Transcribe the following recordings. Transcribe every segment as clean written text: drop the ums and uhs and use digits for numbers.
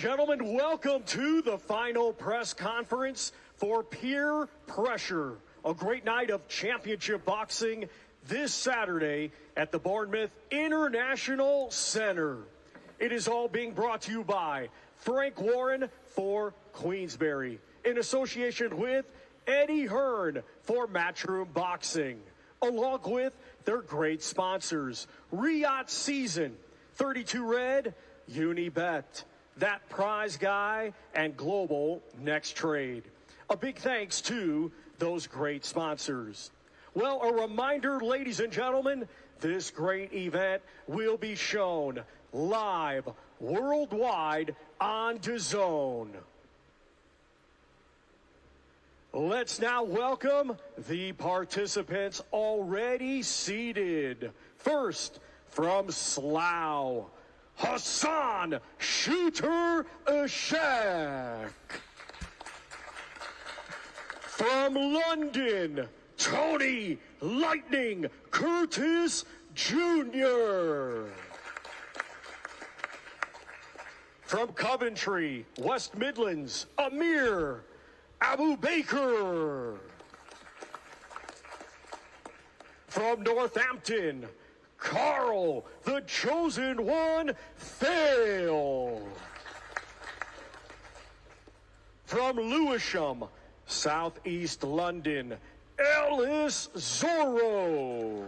Gentlemen, welcome to the final press conference for Peer Pressure, a great night of championship boxing this Saturday at the Bournemouth International Center. It is all being brought to you by Frank Warren for Queensberry, in association with Eddie Hearn for Matchroom Boxing, along with their great sponsors, Riot Season, 32 Red, Unibet, That Prize Guy, and Global Next Trade. A big thanks to those great sponsors. Well, a reminder, ladies and gentlemen, this great event will be shown live worldwide on DAZN. Let's now welcome the participants already seated. First, from Slough, Hassan Shooter Ishach. From London, Tony Lightning Curtis Jr. From Coventry, West Midlands, Amir Abu Baker. From Northampton, Carl, the Chosen One, Fail. From Lewisham, Southeast London, Ellis, Zorro.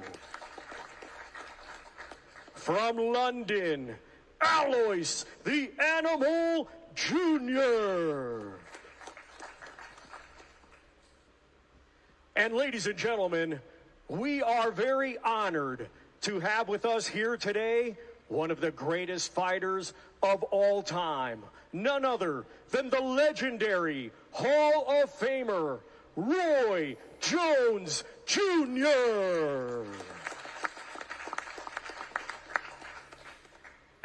From London, Alois, the Animal Jr. And ladies and gentlemen, we are very honored to have with us here today one of the greatest fighters of all time, none other than the legendary Hall of Famer, Roy Jones Jr.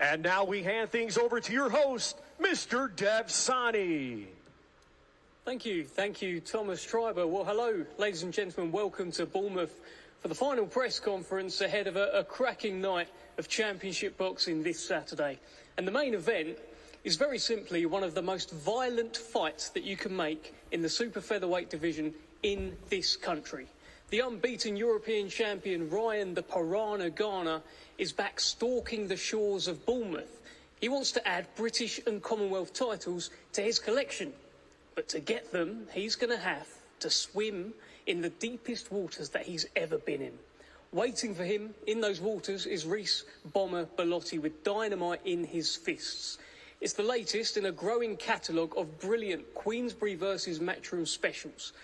And now we hand things over to your host, Mr. Dev Sani. Thank you, Thomas Schreiber. Well, hello, ladies and gentlemen. Welcome to Bournemouth for the final press conference ahead of a cracking night of championship boxing this Saturday. And the main event is very simply one of the most violent fights that you can make in the super featherweight division in this country. The unbeaten European champion Ryan the Piranha Garner is back stalking the shores of Bournemouth. He wants to add British and Commonwealth titles to his collection. But to get them, he's going to have to swim in the deepest waters that he's ever been in. Waiting for him in those waters is Reece Bellotti with dynamite in his fists. It's the latest in a growing catalogue of brilliant Queensberry versus Matchroom specials.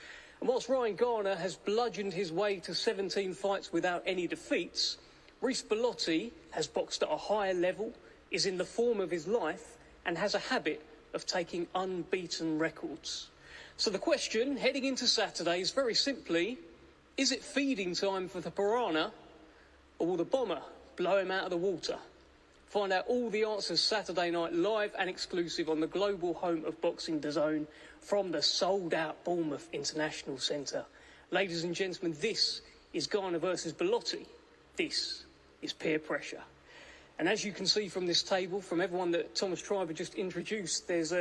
And whilst Ryan Garner has bludgeoned his way to 17 fights without any defeats, Reece Bellotti has boxed at a higher level, is in the form of his life, and has a habit of taking unbeaten records. So the question heading into Saturday is very simply, is it feeding time for the Piranha, or will the Bomber blow him out of the water? Find out all the answers Saturday night live and exclusive on the global home of boxing DAZN from the sold-out Bournemouth International Centre. Ladies and gentlemen, this is Garner versus Bellotti. This is Peer Pressure. And as you can see from this table, from everyone that Thomas Schreiber just introduced, there's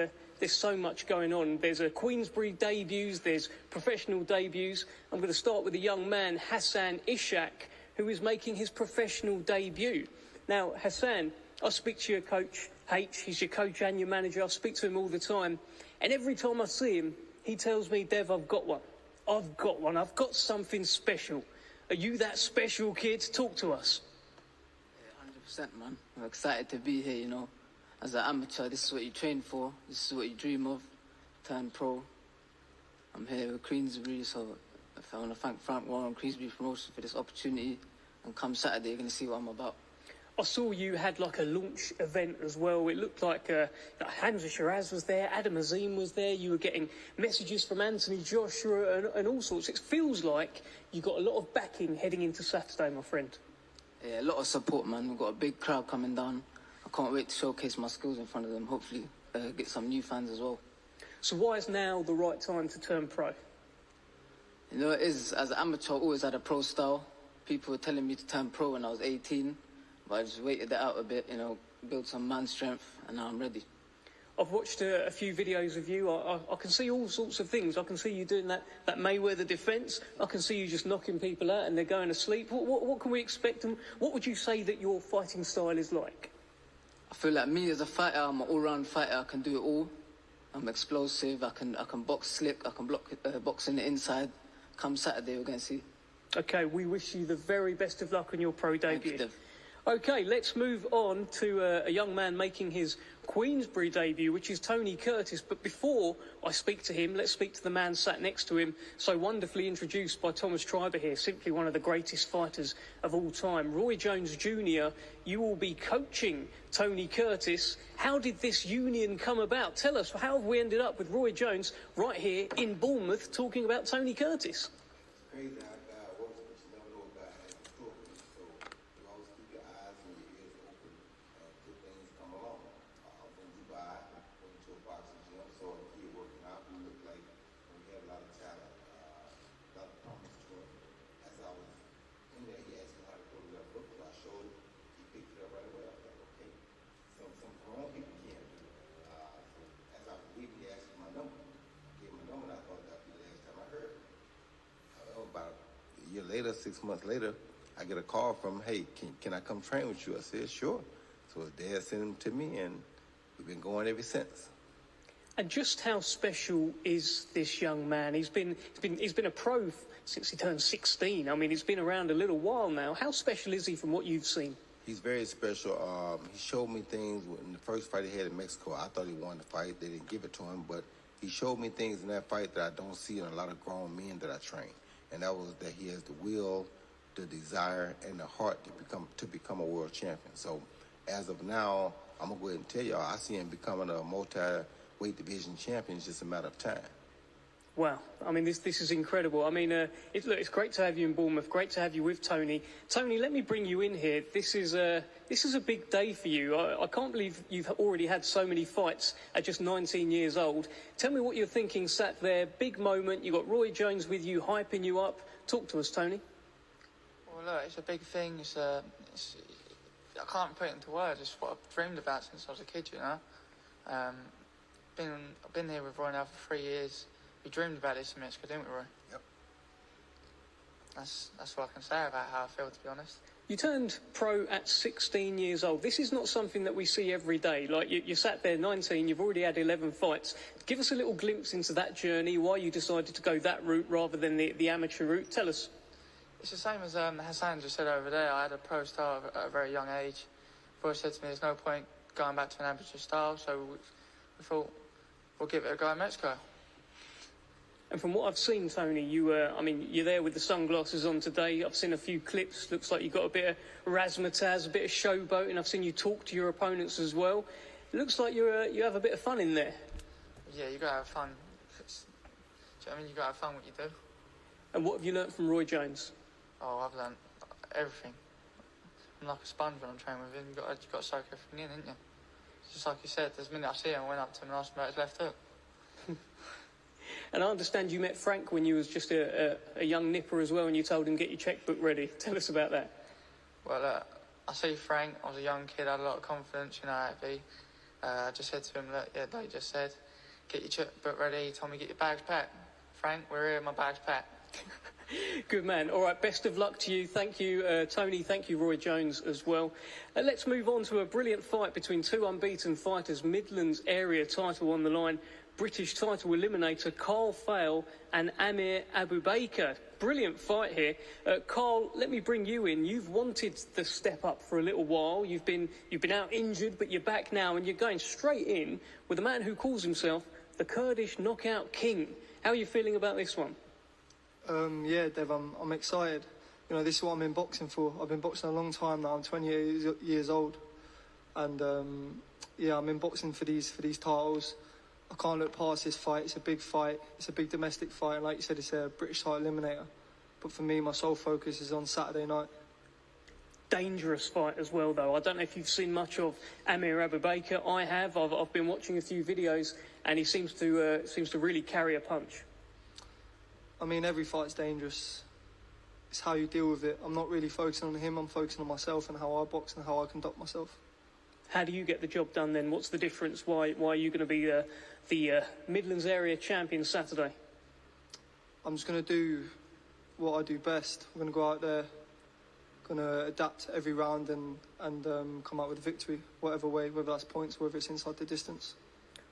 so much going on. There's Queensberry debuts, there's professional debuts. I'm going to start with a young man, Hassan Ishach, who is making his professional debut. Now, Hassan, I speak to your coach, H, he's your coach and your manager. I speak to him all the time. And every time I see him, he tells me, Dev, I've got one. I've got something special. Are you that special, kid? Talk to us. 100%, man. I'm excited to be here, you know. As an amateur, this is what you train for. This is what you dream of. Turn pro. I'm here with Queensberry, so I want to thank Frank Warren and Queensberry Promotion for this opportunity. And come Saturday, you're going to see what I'm about. I saw you had like a launch event as well. It looked like Hamza Shiraz was there, Adam Azim was there. You were getting messages from Anthony Joshua and all sorts. It feels like you got a lot of backing heading into Saturday, my friend. Yeah, a lot of support, man. We've got a big crowd coming down. I can't wait to showcase my skills in front of them. Hopefully get some new fans as well. So why is now the right time to turn pro? You know, it is. As an amateur, I always had a pro style. People were telling me to turn pro when I was 18. But I just waited it out a bit, you know, build some man strength, and now I'm ready. I've watched a few videos of you. I can see all sorts of things. I can see you doing that Mayweather defence. I can see you just knocking people out and they're going to sleep. What can we expect? And what would you say that your fighting style is like? I feel like me as a fighter, I'm an all-round fighter. I can do it all. I'm explosive. I can box slick. I can box in the inside. Come Saturday, we're going to see. Okay, we wish you the very best of luck on your pro debut. Thank you, Dev. Okay, let's move on to a young man making his Queensberry debut, which is Tony Curtis. But before I speak to him, let's speak to the man sat next to him, so wonderfully introduced by Thomas Treiber here, simply one of the greatest fighters of all time. Roy Jones Jr., you will be coaching Tony Curtis. How did this union come about? Tell us, how have we ended up with Roy Jones right here in Bournemouth talking about Tony Curtis? Crazy how God works, but you never know what God has in store for you. So you always keep your eyes and your ears open and good things come along. When Dubai, went to a boxing gym, saw a kid working out who looked like he had a lot of talent, a lot of promise to him. As I was in there, he asked me how to go to that book, so I showed him. He picked it up right away. I was like, okay, some grown people can't do it. So as I was leaving, he asked me my number. I gave him my number, and I thought that would be the last time I heard it. About a year later, 6 months later, I get a call from, hey, can I come train with you? I said, sure. So his dad sent him to me, and we've been going ever since. And just how special is this young man? He's been a pro since he turned 16. I mean, he's been around a little while now. How special is he from what you've seen? He's very special. He showed me things in the first fight he had in Mexico. I thought he won the fight. They didn't give it to him, but he showed me things in that fight that I don't see in a lot of grown men that I train. And that was that he has the will, the desire, and the heart to become a world champion. So as of now, I'm going to go ahead and tell y'all, I see him becoming a multi-weight division champion. It's just a matter of time. Wow. I mean, this is incredible. I mean, it's great to have you in Bournemouth. Great to have you with Tony. Tony, let me bring you in here. This is a big day for you. I can't believe you've already had so many fights at just 19 years old. Tell me what you're thinking sat there. Big moment. You've got Roy Jones with you, hyping you up. Talk to us, Tony. Well, look, it's a big thing. I can't put it into words. It's what I've dreamed about since I was a kid, you know. I've been here with Roy now for 3 years. We dreamed about this in Mexico, didn't we, Roy? Yep. That's what I can say about how I feel, to be honest. You turned pro at 16 years old. This is not something that we see every day. Like, you sat there 19, you've already had 11 fights. Give us a little glimpse into that journey, why you decided to go that route rather than the amateur route. Tell us. It's the same as Hassan just said over there. I had a pro style at a very young age. Roy said to me, there's no point going back to an amateur style, so we thought, we'll give it a go in Mexico. And from what I've seen, Tony, you're there with the sunglasses on today. I've seen a few clips. Looks like you've got a bit of razzmatazz, a bit of showboating. I've seen you talk to your opponents as well. It looks like you have a bit of fun in there. Yeah, you got to have fun. Do you know what I mean? You got to have fun what you do. And what have you learnt from Roy Jones? Oh, I've learnt everything. I'm like a sponge when I'm training with him. You've got to soak everything in, haven't you? Just like you said, the minute I see him, I went up to him and asked him about his left hook. And I understand you met Frank when you was just a young nipper as well, and you told him, get your checkbook ready. Tell us about that. Well, I see Frank. I was a young kid, I had a lot of confidence, you know how it be. I just said to him, look, yeah, like you just said, get your checkbook ready. He told me, get your bags packed. Frank, we're here, my bag's packed. Good man. All right, best of luck to you. Thank you, Tony. Thank you, Roy Jones, as well. Let's move on to a brilliant fight between two unbeaten fighters. Midlands area title on the line. British title eliminator Carl Fail and Amir Abubaker. Brilliant fight here. Carl, let me bring you in. You've wanted the step up for a little while. You've been out injured, but you're back now, and you're going straight in with a man who calls himself the Kurdish Knockout King. How are you feeling about this one? Yeah, Dev, I'm excited. You know, this is what I'm in boxing for. I've been boxing a long time now. I'm 20 years old, and yeah, I'm in boxing for these titles. I can't look past this fight. It's a big fight. It's a big domestic fight, and like you said, it's a British title eliminator. But for me, my sole focus is on Saturday night. Dangerous fight as well, though. I don't know if you've seen much of Amir Abubaker. I have. I've been watching a few videos, and he seems to really carry a punch. I mean, every fight's dangerous. It's how you deal with it. I'm not really focusing on him. I'm focusing on myself and how I box and how I conduct myself. How do you get the job done then? What's the difference? Why are you going to be the Midlands area champion Saturday? I'm just going to do what I do best. I'm going to go out there, going to adapt every round and come out with a victory, whatever way, whether that's points, whether it's inside the distance.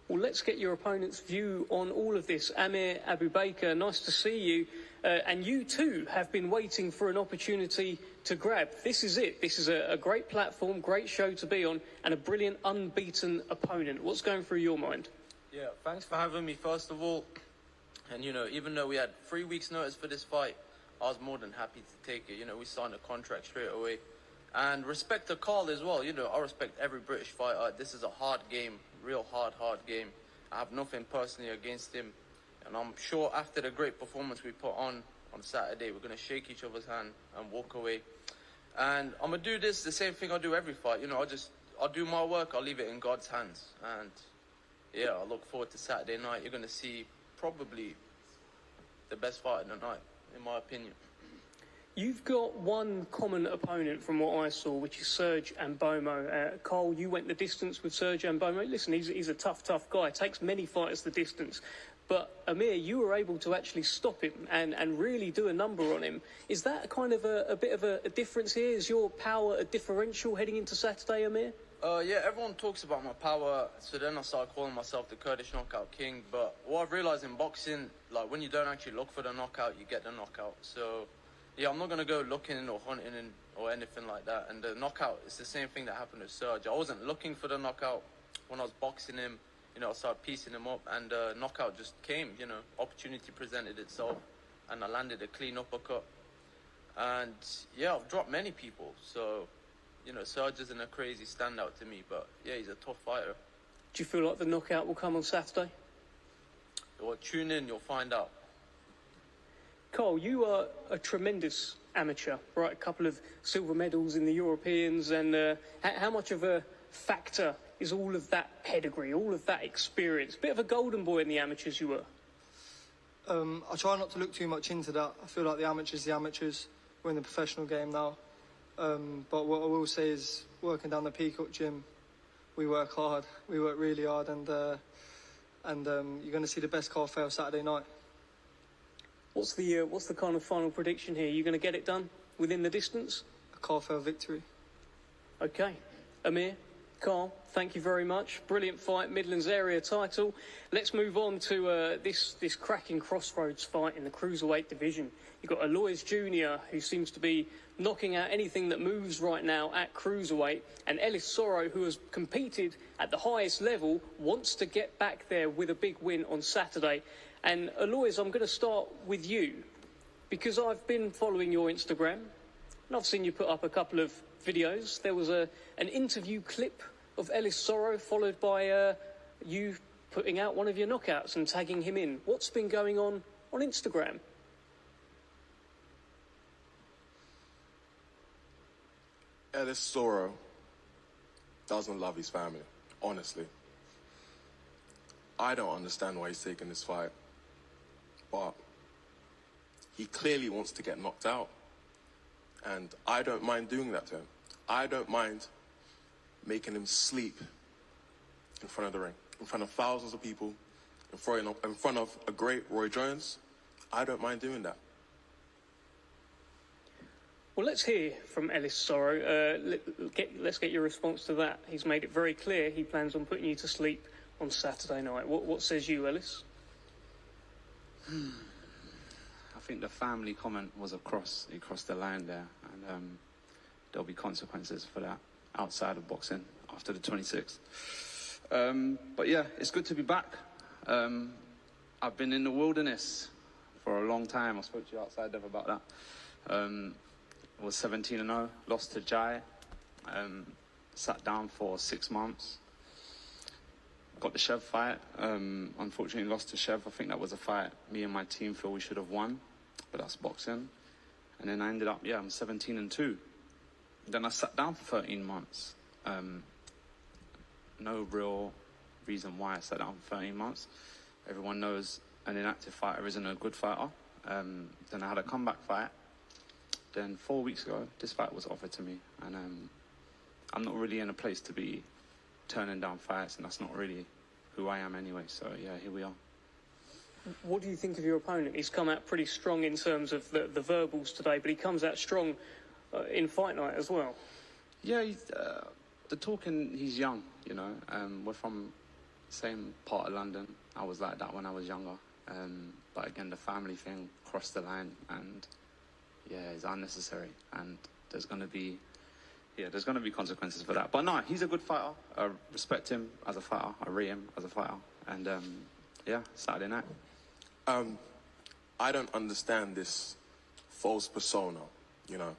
Well, let's get your opponent's view on all of this. Amir Abu Baker, nice to see you. And you too have been waiting for an opportunity to grab. This is it. This is a great platform, great show to be on, and a brilliant unbeaten opponent. What's going through your mind? Yeah, thanks for having me, first of all. And, you know, even though we had 3 weeks' notice for this fight, I was more than happy to take it. You know, we signed a contract straight away. And respect to Carl as well. You know, I respect every British fighter. This is a hard game, real hard game. I have nothing personally against him. And I'm sure after the great performance we put on Saturday, we're going to shake each other's hand and walk away. And I'm going to do this, the same thing I do every fight. You know, I'll do my work, I'll leave it in God's hands. And, yeah, I look forward to Saturday night. You're going to see probably the best fight of the night, in my opinion. You've got one common opponent from what I saw, which is Serge Ambomo. Carl, you went the distance with Serge Ambomo. Listen, he's a tough guy. Takes many fighters the distance. But, Amir, you were able to actually stop him and really do a number on him. Is that kind of a bit of a difference here? Is your power a differential heading into Saturday, Amir? Yeah, everyone talks about my power, so then I started calling myself the Kurdish knockout king. But what I've realised in boxing, like, when you don't actually look for the knockout, you get the knockout. So, yeah, I'm not going to go looking or hunting or anything like that. And the knockout, it's the same thing that happened with Serge. I wasn't looking for the knockout when I was boxing him. You know, I started piecing him up, and knockout just came, you know. Opportunity presented itself, and I landed a clean uppercut. And, yeah, I've dropped many people, so, you know, Serge isn't a crazy standout to me, but, yeah, he's a tough fighter. Do you feel like the knockout will come on Saturday? Well, tune in, you'll find out. Carl, you are a tremendous amateur, right? A couple of silver medals in the Europeans, and how much of a factor is all of that pedigree, all of that experience? Bit of a golden boy in the amateurs you were. I try not to look too much into that. I feel like the amateurs. We're in the professional game now. But what I will say is, working down the Peacock gym, we work hard. We work really hard, and you're going to see the best Carl fail Saturday night. What's the kind of final prediction here? You going to get it done within the distance? A Carl fail victory. Okay. Amir, Carl, thank you very much. Brilliant fight, Midlands area title. Let's move on to this cracking crossroads fight in the cruiserweight division. You've got Ellis Jr., who seems to be knocking out anything that moves right now at cruiserweight, and Ellis Zorro, who has competed at the highest level, wants to get back there with a big win on Saturday. And Ellis, I'm going to start with you, because I've been following your Instagram, and I've seen you put up a couple of videos. There was an interview clip of Ellis Zorro, followed by you putting out one of your knockouts and tagging him in. What's been going on Instagram? Ellis Zorro doesn't love his family, honestly. I don't understand why he's taking this fight, but he clearly wants to get knocked out, and I don't mind doing that to him. I don't mind making him sleep in front of the ring, in front of thousands of people, in front of a great Roy Jones. I don't mind doing that. Well, let's hear from Ellis Zorro. Let's get your response to that. He's made it very clear he plans on putting you to sleep on Saturday night. What says you, Ellis? I think the family comment was across the line there, and there'll be consequences for that outside of boxing after the 26th. But yeah, it's good to be back. I've been in the wilderness for a long time. I spoke to you outside Dev about that. I was 17-0, lost to Jai, sat down for 6 months. Got the Chev fight, unfortunately lost to Chev. I think that was a fight me and my team feel we should have won, but that's boxing. And then I ended up, I'm 17-2. Then I sat down for 13 months. No real reason why I sat down for 13 months. Everyone knows an inactive fighter isn't a good fighter. Then I had a comeback fight. Then 4 weeks ago, this fight was offered to me, and I'm not really in a place to be turning down fights, and that's not really who I am anyway. So yeah, here we are. What do you think of your opponent? He's come out pretty strong in terms of the verbals today, but he comes out strong in fight night as well. Yeah, the talking, he's young, you know. We're from the same part of London. I was like that when I was younger. But again, the family thing crossed the line, and yeah, it's unnecessary. And there's going to be consequences for that. But no, he's a good fighter. I respect him as a fighter. I rate him as a fighter. And yeah, Saturday night. I don't understand this false persona, you know,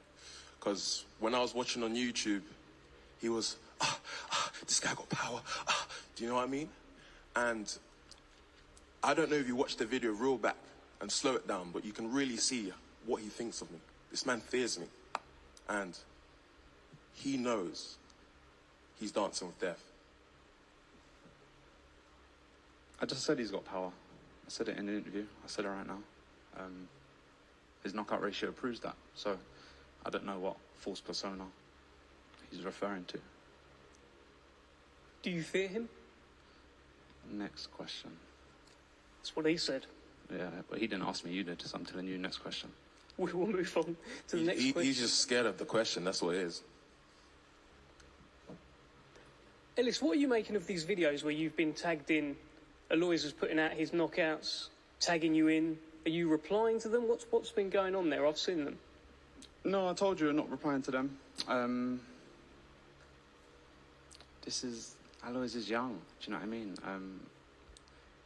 because when I was watching on YouTube, he was, this guy got power. Do you know what I mean? And I don't know if you watch the video real back and slow it down, but you can really see what he thinks of me. This man fears me. And he knows he's dancing with death. I just said he's got power. I said it in the interview. I said it right now. His knockout ratio proves that. So I don't know what false persona he's referring to. Do you fear him? Next question. That's what he said. Yeah, but he didn't ask me, you did, so I'm telling you next question. We will move on to the next question. He's just scared of the question, that's what it is. Ellis, what are you making of these videos where you've been tagged in? Ellis is putting out his knockouts, tagging you in. Are you replying to them? What's been going on there? I've seen them. No, I told you I'm not replying to them. Alois is young, do you know what I mean?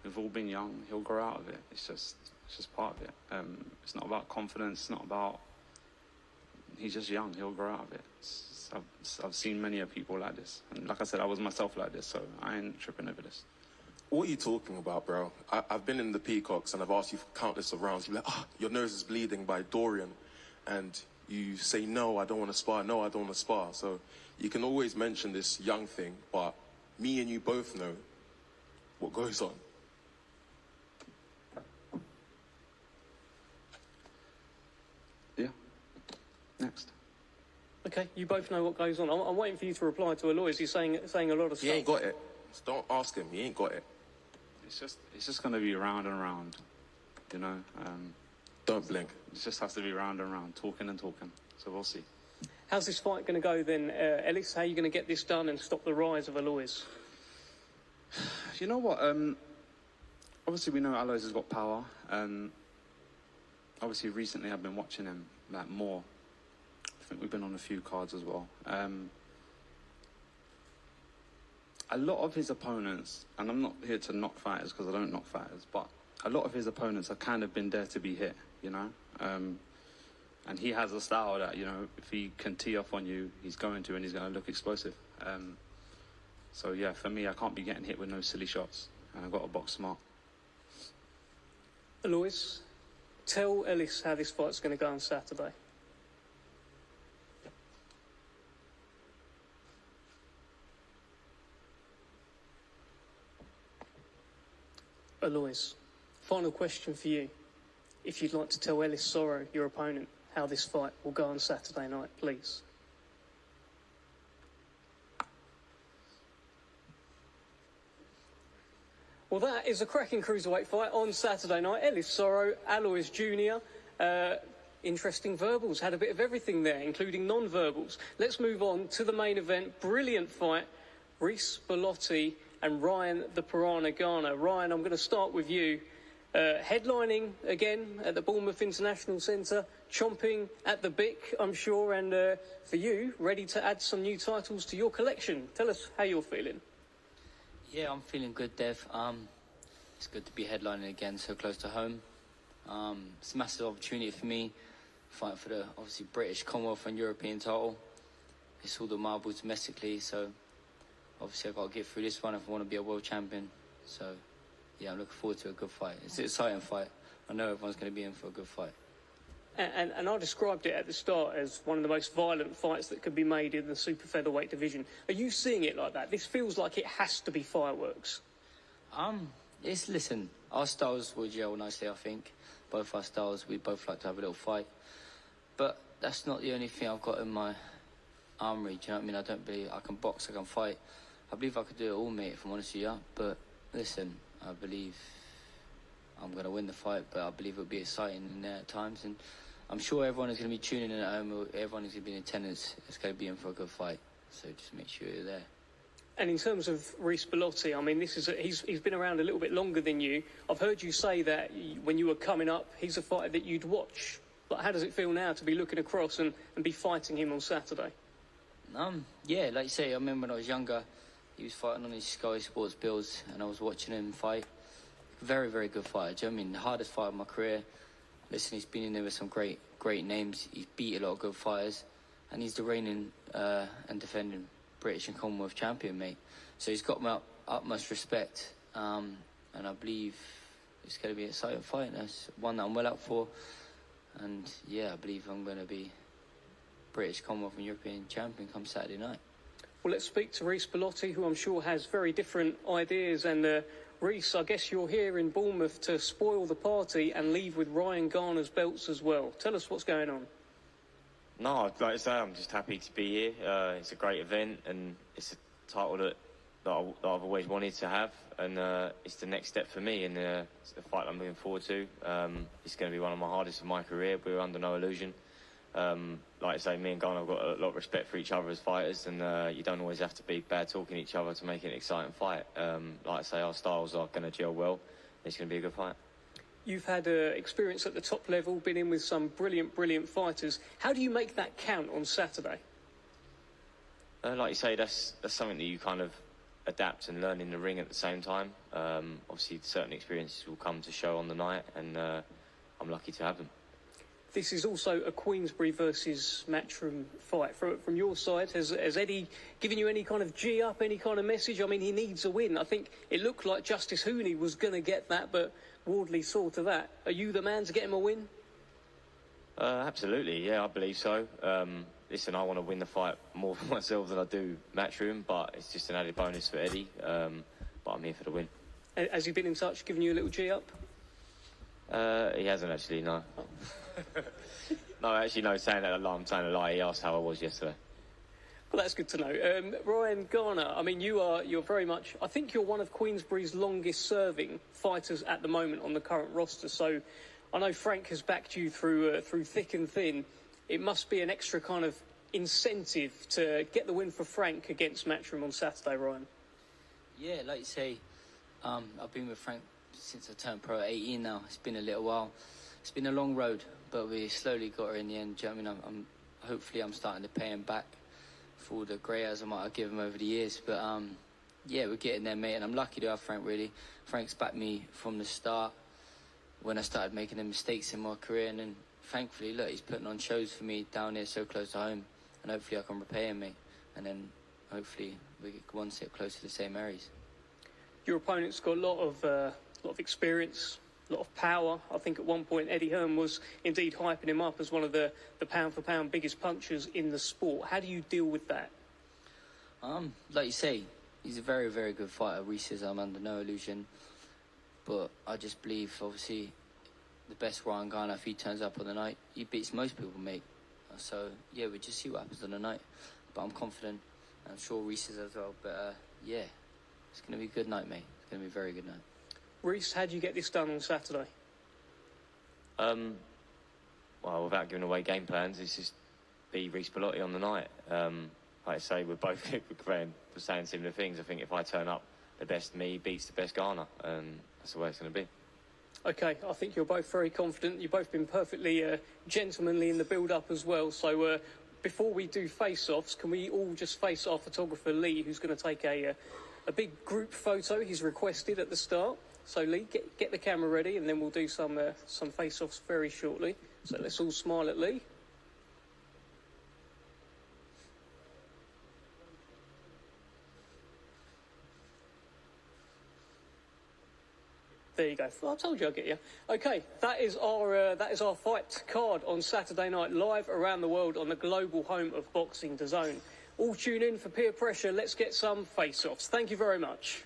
We've all been young, he'll grow out of it. It's just part of it. It's not about confidence, it's not about... He's just young, he'll grow out of it. I've seen many of people like this. And like I said, I was myself like this, so I ain't tripping over this. What are you talking about, bro? I've been in the Peacocks and I've asked you for countless of rounds. You're like, your nose is bleeding by Dorian. And you say, no, I don't want to spar. No, I don't want to spar. So you can always mention this young thing, but me and you both know what goes on. Yeah. Next. Okay, you both know what goes on. I'm waiting for you to reply to Ellis. He's saying a lot of stuff. He ain't got it. So don't ask him. He ain't got it. It's just going to be round and round, you know. Don't blink. It just has to be round and round, talking and talking. So we'll see. How's this fight going to go then, Ellis? How are you going to get this done and stop the rise of Alois? You know what? Obviously, we know Alois has got power. Obviously, recently I've been watching him more. I think we've been on a few cards as well. A lot of his opponents, and I'm not here to knock fighters because I don't knock fighters, but a lot of his opponents have kind of been there to be hit, you know? And he has a style that, you know, if he can tee off on you, he's going to look explosive. So, yeah, for me, I can't be getting hit with no silly shots, and I've got to box smart. Alois, tell Ellis how this fight's going to go on Saturday. Alois, final question for you. If you'd like to tell Ellis Zorro, your opponent, how this fight will go on Saturday night, please. Well, that is a cracking cruiserweight fight on Saturday night. Ellis Zorro, Alois Jr. Interesting verbals. Had a bit of everything there, including non-verbals. Let's move on to the main event. Brilliant fight. Reece Bellotti and Ryan the Piranha Garner. Ryan, I'm going to start with you. Headlining again at the Bournemouth International Centre, chomping at the bit, I'm sure, and for you, ready to add some new titles to your collection. Tell us how you're feeling. Yeah, I'm feeling good, Dev. It's good to be headlining again, so close to home. It's a massive opportunity for me, fighting for the, obviously, British, Commonwealth and European title. It's all the marbles domestically, so obviously I've got to get through this one if I want to be a world champion. So, yeah, I'm looking forward to a good fight. It's an exciting fight. I know everyone's going to be in for a good fight. And I described it at the start as one of the most violent fights that could be made in the super featherweight division. Are you seeing it like that? This feels like it has to be fireworks. Listen, our styles will gel nicely, I think. Both our styles, we both like to have a little fight. But that's not the only thing I've got in my armoury, do you know what I mean? I don't believe I can box, I can fight. I believe I could do it all, mate, if I'm honest with you. But listen, I believe I'm going to win the fight, but I believe it'll be exciting in there at times. And I'm sure everyone is going to be tuning in at home. Everyone is going to be in attendance. It's going to be in for a good fight. So just make sure you're there. And in terms of Reece Bellotti, I mean, he's been around a little bit longer than you. I've heard you say that when you were coming up, he's a fighter that you'd watch. But how does it feel now to be looking across and be fighting him on Saturday? Yeah, like you say, I remember when I was younger, he was fighting on his Sky Sports bills, and I was watching him fight. Very, very good fighter. Do you know what I mean? The hardest fight of my career. Listen, he's been in there with some great names. He's beat a lot of good fighters, and he's the reigning and defending British and Commonwealth champion, mate. So he's got my utmost respect, and I believe it's going to be an exciting fight. And it's one that I'm well up for, and yeah, I believe I'm going to be British, Commonwealth and European champion come Saturday night. Well, let's speak to Reece Bellotti, who I'm sure has very different ideas. And Reece, I guess you're here in Bournemouth to spoil the party and leave with Ryan Garner's belts as well. Tell us what's going on. No, like I say, I'm just happy to be here. It's a great event, and it's a title that I've always wanted to have, and it's the next step for me, and it's the fight I'm looking forward to. It's going to be one of my hardest of my career. We're under no illusion. Like I say, me and Garner have got a lot of respect for each other as fighters, and you don't always have to be bad talking each other to make it an exciting fight. Like I say, our styles are going to gel well. It's going to be a good fight. You've had experience at the top level, been in with some brilliant fighters. How do you make that count on Saturday? Like you say, that's something that you kind of adapt and learn in the ring at the same time. Obviously, certain experiences will come to show on the night, and I'm lucky to have them. This is also a Queensberry versus Matchroom fight. From your side, has Eddie given you any kind of G up, any kind of message? I mean, he needs a win. I think it looked like Justice Hooney was going to get that, but Wardley saw to that. Are you the man to get him a win? Absolutely, yeah, I believe so. Listen, I want to win the fight more for myself than I do Matchroom, but it's just an added bonus for Eddie. But I'm here for the win. Has he been in touch, giving you a little G up? He hasn't actually, no. Oh. No, actually, no, I'm saying a lie. He asked how I was yesterday. Well, that's good to know. Ryan Garner, I mean, you're very much, I think you're one of Queensberry's longest serving fighters at the moment on the current roster. So I know Frank has backed you through thick and thin. It must be an extra kind of incentive to get the win for Frank against Matchroom on Saturday, Ryan. Yeah, like you say, I've been with Frank since I turned pro at 18 now. It's been a little while. It's been a long road, but we slowly got her in the end. Do you know what I mean? Hopefully I'm starting to pay him back for all the grey hairs I might have given him over the years. But yeah, we're getting there, mate, and I'm lucky to have Frank, really. Frank's backed me from the start when I started making the mistakes in my career, and then thankfully, look, he's putting on shows for me down here so close to home, and hopefully I can repay him, mate, and then hopefully we get one step closer to the same areas. Your opponent's got a lot of experience, a lot of power. I think at one point Eddie Hearn was indeed hyping him up as one of the pound-for-pound biggest punchers in the sport. How do you deal with that? Like you say, he's a very, very good fighter. Reece is, I'm under no illusion. But I just believe, obviously, the best Ryan Garner, if he turns up on the night, he beats most people, mate. So, yeah, we'll just see what happens on the night. But I'm confident, and I'm sure Reece is as well. But, yeah, it's going to be a good night, mate. It's going to be a very good night. Reece, how do you get this done on Saturday? Well, without giving away game plans, it's just be Reece Bellotti on the night. Like I say, we're both saying similar things. I think if I turn up, the best me beats the best Garner, and that's the way it's going to be. OK, I think you're both very confident. You've both been perfectly gentlemanly in the build-up as well. So before we do face-offs, can we all just face our photographer, Lee, who's going to take a big group photo he's requested at the start. So, Lee, get the camera ready, and then we'll do some face-offs very shortly. So let's all smile at Lee. There you go. Well, I told you I'd get you. OK, that is our fight card on Saturday night, live around the world on the global home of boxing, DAZN. All tune in for Peer Pressure. Let's get some face-offs. Thank you very much.